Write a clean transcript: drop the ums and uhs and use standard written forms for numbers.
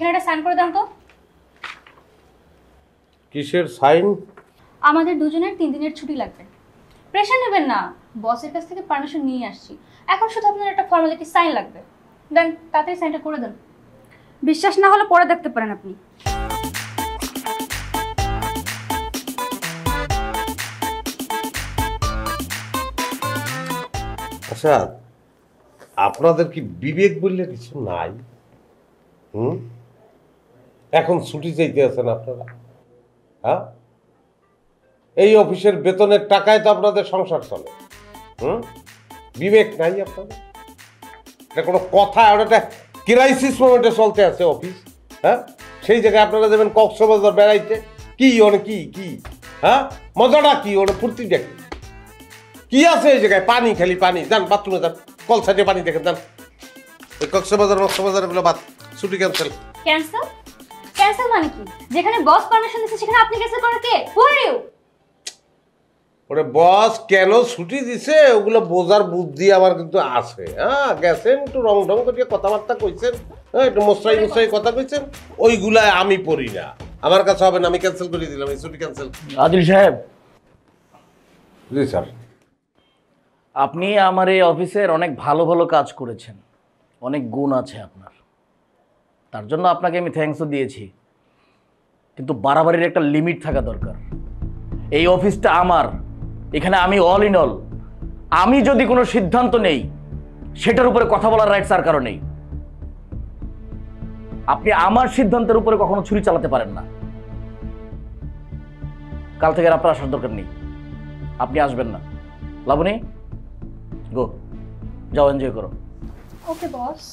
এখানে একটা সাইন করে দেন তো। কিসের সাইন? আমাদের দুজনের 3 দিনের ছুটি লাগবে। প্রেশার নেবেন না, বসের কাছ থেকে পারমিশন নিয়ে আসছি। এখন শুধু আপনার একটা ফর্মালিটি সাইন লাগবে। দেন, তাড়াতাড়ি সাইনটা করে দেন। বিশ্বাস না হলে পরে দেখতে পারেন আপনি। আচ্ছা, আপনাদের কি বিবেক বললে কিছু নাই? এখন ছুটি চাইতে আছেন আপনারা? হ্যাঁ, এই অফিসের বেতনের টাকায় তো আপনাদের সংসার চলে। বিবেক নাই আপনাদের? এটা কোনো কথা? ওটা ক্রাইসিস মোমেন্টে চলতে আছে অফিস। হ্যাঁ, সেই জায়গায় আপনারা যাবেন কক্সবাজার বেড়াইতে। কি ওনে কি কি হ্যাঁ, মজাটা কি, ওটা ফুর্তিটা কি? কি আছে এই জায়গায়? পানি, খালি পানি। যান বাথরুমে যান, কল সাইডে পানি দেখেন, যান। ওই কক্সবাজার গুলো বাদ, ছুটি ক্যান্সেল। ক্যান্সেল? ক্যান্সেল মানে কি? যেখানে বস পারমিশন দিচ্ছে সেখানে আপনি ক্যান্সেল করেন কে? হু আর ইউ? ওরে বস কেন ছুটি দিছে ওগুলো বোঝার বুদ্ধি আমার কিন্তু আছে। হ্যাঁ, গেছেন একটু রং ঢং করে কথাবার্তা কইছেন, হ্যাঁ, একটু মশাই কথা কইছেন, ওইগুলা আমি পড়ি না, আমার কাছে হবে না। আমি ক্যান্সেল করে দিলাম, এই ছুটি ক্যান্সেল। আদিল সাহেব, জি স্যার। আপনি আমার এই অফিসের অনেক ভালো ভালো কাজ করেছেন, অনেক গুণ আছে আপনার, তার জন্য আপনাকে আমি থ্যাঙ্কসও দিয়েছি। কিন্তু বাড়াবাড়ির একটা লিমিট থাকা দরকার। এই অফিসটা আমার, এখানে আমি অল ইন অল। আমি যদি কোনো সিদ্ধান্ত নেই সেটার উপরে কথা বলার রাইটস আর কারো নেই। আপনি আমার সিদ্ধান্তের উপরে কখনো ছুরি চালাতে পারেন না। কাল থেকে আর আপনার আসার দরকার নেই, আপনি আসবেন না। লাবণী, গো, যাও, এনজয় করো। ওকে বস।